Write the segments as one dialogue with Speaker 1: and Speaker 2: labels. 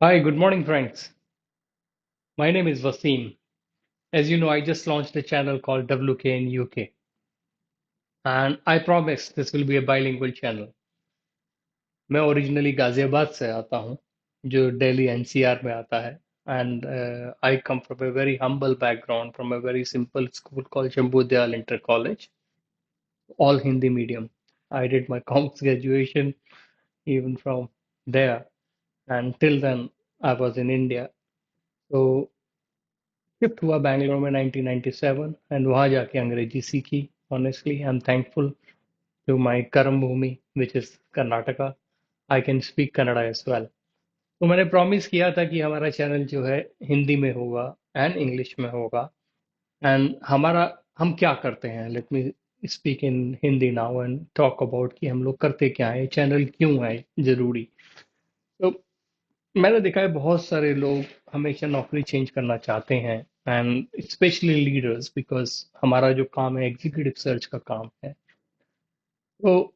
Speaker 1: Hi, good morning, friends. My name is Wasim. As you know, I just launched a channel called WK in UK, and I promise this will be a bilingual channel. मैं originally Ghaziabad से आता हूँ, जो Delhi NCR में आता है, and I come from a very humble background, from a very simple school called Shambhu Dayal Inter College, all Hindi medium. I did my comms graduation even from there, and till then I was in India. So shift हुआ बैंगलोर में 1997 and वहाँ जाके अंग्रेजी सीखी. Honestly I am thankful to my कर्म भूमि which is Karnataka. I can speak Kannada as well. तो मैंने प्रॉमिस किया था कि हमारा चैनल जो है हिंदी में होगा एंड इंग्लिश में होगा. एंड हमारा हम क्या करते हैं, let me speak in Hindi now and talk about कि हम लोग करते क्या है, चैनल क्यों है जरूरी. तो मैंने देखा है बहुत सारे लोग हमेशा नौकरी चेंज करना चाहते हैं, एंड स्पेशली लीडर्स, बिकॉज हमारा जो काम है एग्जीक्यूटिव सर्च का काम है. तो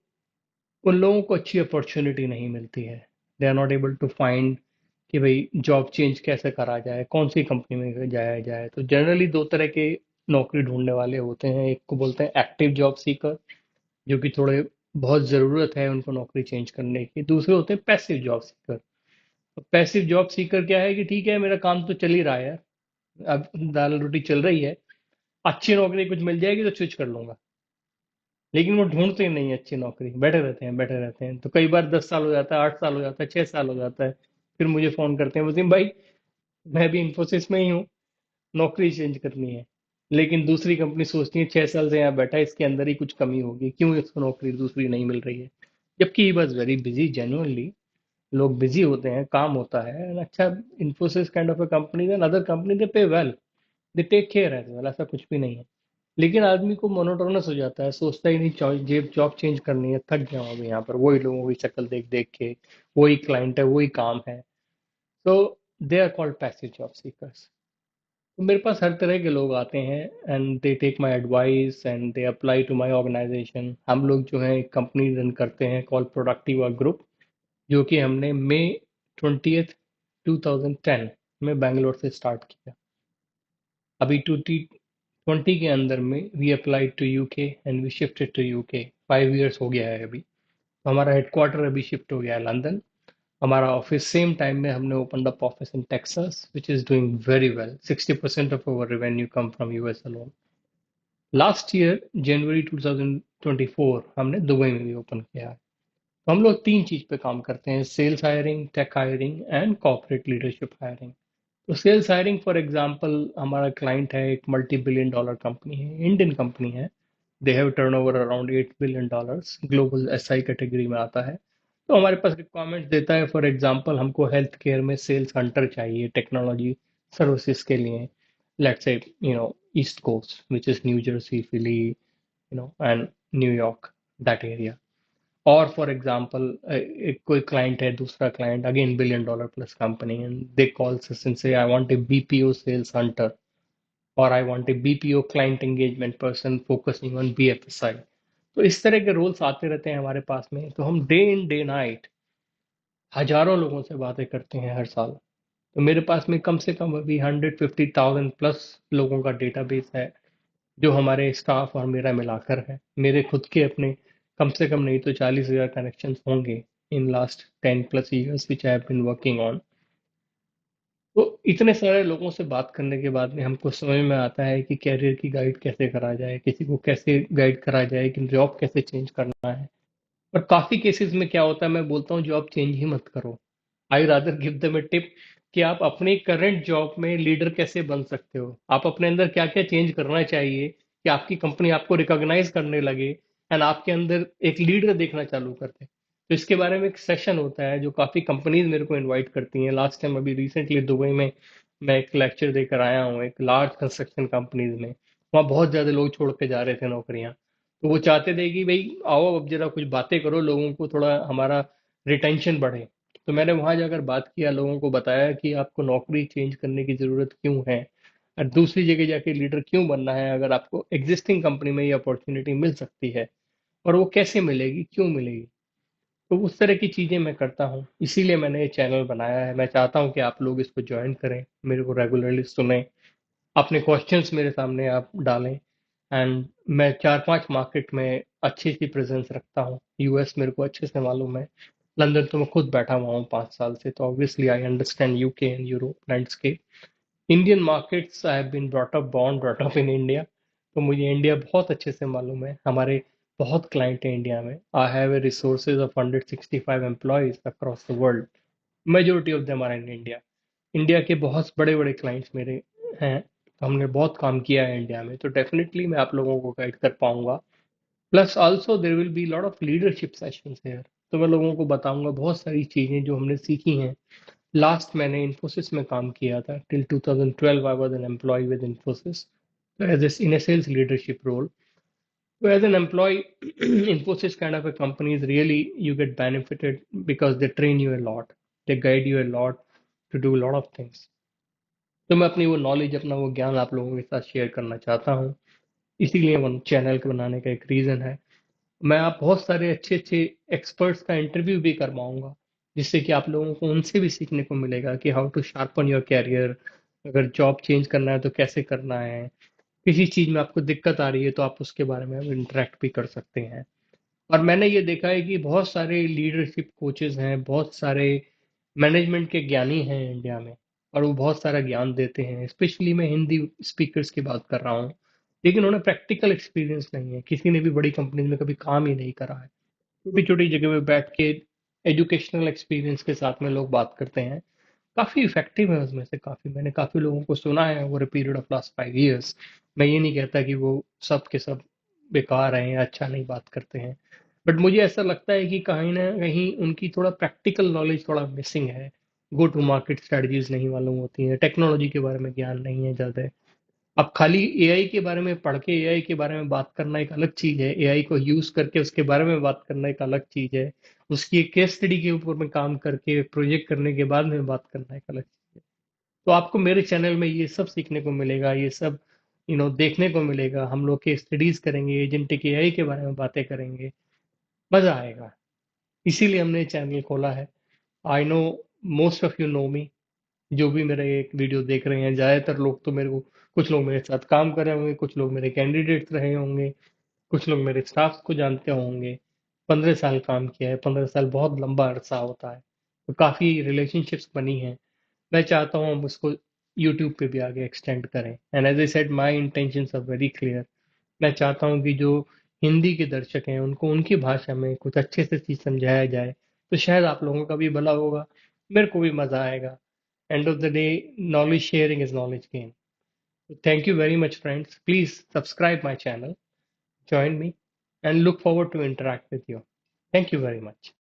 Speaker 1: उन लोगों को अच्छी अपॉर्चुनिटी नहीं मिलती है. They are not able to find कि भाई जॉब चेंज कैसे करा जाए, कौन सी कंपनी में जाया जाए. तो जनरली दो तरह के नौकरी ढूंढने वाले होते हैं. एक को बोलते हैं एक्टिव जॉब सीकर, जो कि थोड़े बहुत ज़रूरत है उनको नौकरी चेंज करने की. दूसरे होते हैं passive job seeker. Passive job seeker क्या है कि ठीक है, मेरा काम तो चल ही रहा है यार, अब दाल रोटी चल रही है, अच्छी नौकरी कुछ मिल जाएगी तो स्विच कर लूंगा. लेकिन वो ढूंढते ही नहीं है अच्छी नौकरी, बैठे रहते हैं. तो कई बार 10 साल हो जाता है, 8 साल हो जाता है, 6 साल हो जाता है, फिर मुझे फोन करते हैं, वसीम भाई मैं भी इंफोसिस में ही हूँ, नौकरी चेंज करनी है. लेकिन दूसरी कंपनी सोचती है 6 साल से यहाँ बैठा है, इसके अंदर ही कुछ कमी होगी, क्यों इसको नौकरी दूसरी नहीं मिल रही है. जबकि he was very busy genuinely. लोग बिजी होते हैं, काम होता है. and अच्छा, Infosys kind of a company than other company they pay well, they take care as well, ऐसा कुछ भी नहीं है. लेकिन आदमी को मोनोटोनस हो जाता है, सोचता ही नहीं जेब जॉब चेंज करनी है, थक गया हूँ अभी यहाँ पर वही लोगों की शक्ल देख देख के, वही क्लाइंट है, वही काम है. तो they are called passive job seekers. तो मेरे पास हर तरह के लोग आते हैं, and they take my advice and they apply to my organisation. हम लोग जो है एक कंपनी रन करते हैं कॉल प्रोडक्टिवा ग्रुप, जो कि हमने मई 20th 2010 में बैंगलोर से स्टार्ट किया. अभी 2020 के अंदर में we applied to UK and we shifted to UK. 5 years हो गया है अभी. तो हमारा हेडक्वार्टर अभी शिफ्ट हो गया है लंदन. हमारा ऑफिस सेम टाइम में हमने open up office in Texas which is doing very well. 60% of our revenue come from US alone. Last year जनवरी 2024 हमने दुबई में भी ओपन किया है. तो हम लोग तीन चीज पे काम करते हैं: sales hiring, tech hiring and corporate leadership hiring. तो सेल्स हायरिंग फॉर एग्जांपल, हमारा क्लाइंट है एक मल्टी बिलियन डॉलर कंपनी है, इंडियन कंपनी है. They have turnover around $8 billion, global SI category में आता है. तो हमारे पास रिक्वायरमेंट देता है, फॉर एग्जांपल हमको हेल्थ केयर में सेल्स हंटर चाहिए टेक्नोलॉजी सर्विसेज के लिए. Let's say East Coast which is New Jersey, Philly, and New York, that area. और फॉर एग्जांपल एक कोई क्लाइंट है, दूसरा client again billion dollar plus company, and they call us and say I want a BPO sales hunter, और I want a BPO client engagement person focusing on BFSI. तो इस तरह के roles आते रहते हैं हमारे पास में. तो हम डे इन डे नाइट हजारों लोगों से बातें करते हैं हर साल. तो मेरे पास में कम से कम अभी 150,000 प्लस लोगों का डेटाबेस है, जो हमारे स्टाफ और मेरा मिलाकर है. मेरे खुद के अपने कम से कम नहीं तो 40,000 कनेक्शंस होंगे in last 10 plus years which I have been working on. तो इतने सारे लोगों से बात करने के बाद में हमको समझ में आता है कि कैरियर की गाइड कैसे करा जाए, किसी को कैसे गाइड करा जाए कि जॉब कैसे चेंज करना है. और काफी केसेस में क्या होता है, मैं बोलता हूँ जॉब चेंज ही मत करो. I rather give them A tip कि आप अपनी करंट जॉब में लीडर कैसे बन सकते हो, आप अपने अंदर क्या क्या चेंज करना चाहिए कि आपकी कंपनी आपको रिकॉग्नाइज करने लगे एंड आपके अंदर एक लीडर देखना चालू कर दे. तो इसके बारे में एक सेशन होता है जो काफी कंपनीज मेरे को इनवाइट करती हैं. लास्ट टाइम अभी रिसेंटली दुबई में मैं एक लेक्चर देकर आया हूँ एक लार्ज कंस्ट्रक्शन कंपनीज में. वहाँ बहुत ज्यादा लोग छोड़ के जा रहे थे नौकरियां. तो वो चाहते थे कि भाई आओ अब जरा कुछ बातें करो, लोगों को थोड़ा हमारा रिटेंशन बढ़े. तो मैंने वहां जाकर बात किया, लोगों को बताया कि आपको नौकरी चेंज करने की जरूरत क्यों है और दूसरी जगह जाके लीडर क्यों बनना है, अगर आपको एग्जिस्टिंग कंपनी में ये अपॉर्चुनिटी मिल सकती है, और वो कैसे मिलेगी, क्यों मिलेगी. तो उस तरह की चीज़ें मैं करता हूँ, इसीलिए मैंने ये चैनल बनाया है। मैं चाहता हूँ कि आप लोग इसको ज्वाइन करें, मेरे को रेगुलरली सुनें, अपने क्वेश्चंस मेरे सामने आप डालें। एंड मैं 4-5 मार्केट में अच्छी सी प्रेजेंस रखता हूँ। यूएस मेरे को अच्छे से मालूम है, लंदन तो मैं खुद बैठा हुआ हूँ 5 साल से, तो obviously I understand UK and Europe landscape. Indian markets I have been brought up in India, तो मुझे इंडिया बहुत अच्छे से मालूम है। हमारे बहुत क्लाइंट हैं इंडिया में। I have a resources of 165 employees across the world. Majority of them are in India. India के बहुत बड़े बड़े क्लाइंट्स मेरे हैं, तो हमने बहुत काम किया है इंडिया में, तो डेफिनेटली मैं आप लोगों को गाइड कर पाऊंगा। Plus also there will be lot of leadership sessions here, तो मैं लोगों को बताऊंगा बहुत सारी चीज़ें जो हमने सीखी हैं। लास्ट मैंने इन्फोसिस में काम किया था, till 2012 I was an employ with Infosys, तो as in a sales leadership role. So as an employee, Infosys kind of a company is really, you get benefited because they train you a lot, they guide you a lot to do a lot of things. तो मैं अपनी वो knowledge, अपना वो ज्ञान आप लोगों के साथ शेयर करना चाहता हूँ, इसीलिए वो चैनल के बनाने का एक रीज़न है। मैं आप बहुत सारे अच्छे अच्छे एक्सपर्ट्स का इंटरव्यू भी करवाऊंगा, जिससे कि आप लोगों को उनसे भी सीखने को मिलेगा कि how to sharpen your career. अगर जॉब चेंज करना है तो कैसे करना है, किसी चीज़ में आपको दिक्कत आ रही है तो आप उसके बारे में इंटरेक्ट भी कर सकते हैं। और मैंने ये देखा है कि बहुत सारे लीडरशिप कोचेज हैं, बहुत सारे मैनेजमेंट के ज्ञानी हैं इंडिया में, और वो बहुत सारा ज्ञान देते हैं। स्पेशली मैं हिंदी स्पीकर्स की बात कर रहा हूँ, लेकिन उन्हें प्रैक्टिकल एक्सपीरियंस नहीं है, किसी ने भी बड़ी कंपनीज में कभी काम ही नहीं करा है। छोटी छोटी जगह पे बैठ के एजुकेशनल एक्सपीरियंस के साथ में लोग बात करते हैं, काफ़ी इफेक्टिव है उसमें से। काफ़ी मैंने काफ़ी लोगों को सुना है over a period of last 5 years। मैं ये नहीं कहता कि वो सब के सब बेकार हैं या अच्छा नहीं बात करते हैं, बट मुझे ऐसा लगता है कि कहीं ना कहीं उनकी थोड़ा प्रैक्टिकल नॉलेज थोड़ा मिसिंग है। गो टू मार्केट स्ट्रेटजीज नहीं मालूम होती हैं, टेक्नोलॉजी के बारे में ज्ञान नहीं है ज़्यादा। अब खाली एआई के बारे में पढ़ के एआई के बारे में बात करना एक अलग चीज़ है, एआई को यूज करके उसके बारे में बात करना एक अलग चीज़ है, उसकी एक केस स्टडी के ऊपर में काम करके प्रोजेक्ट करने के बाद में बात करना एक अलग चीज़ है। तो आपको मेरे चैनल में ये सब सीखने को मिलेगा, ये सब देखने को मिलेगा। हम लोग केस स्टडीज करेंगे, एजेंटिक एआई के बारे में बातें करेंगे, मजा आएगा। इसीलिए हमने ये चैनल खोला है। I know most of you know me, जो भी मेरे एक वीडियो देख रहे हैं, ज़्यादातर लोग तो मेरे को, कुछ लोग मेरे साथ काम कर रहे होंगे, कुछ लोग मेरे कैंडिडेट्स रहे होंगे, कुछ लोग मेरे स्टाफ को जानते होंगे। 15 साल काम किया है, 15 साल बहुत लंबा अरसा होता है, तो काफ़ी रिलेशनशिप्स बनी हैं। मैं चाहता हूँ हम उसको यूट्यूब पे भी आगे एक्सटेंड करें। And as I said, my intentions are very clear. मैं चाहता हूँ कि जो हिंदी के दर्शक हैं उनको उनकी भाषा में कुछ अच्छे से चीज़ समझाया जाए, तो शायद आप लोगों का भी भला होगा, मेरे को भी मज़ा आएगा। End of the day, knowledge sharing is knowledge gain. So thank you very much, friends. Please subscribe my channel, join me, and look forward to interact with you. Thank you very much.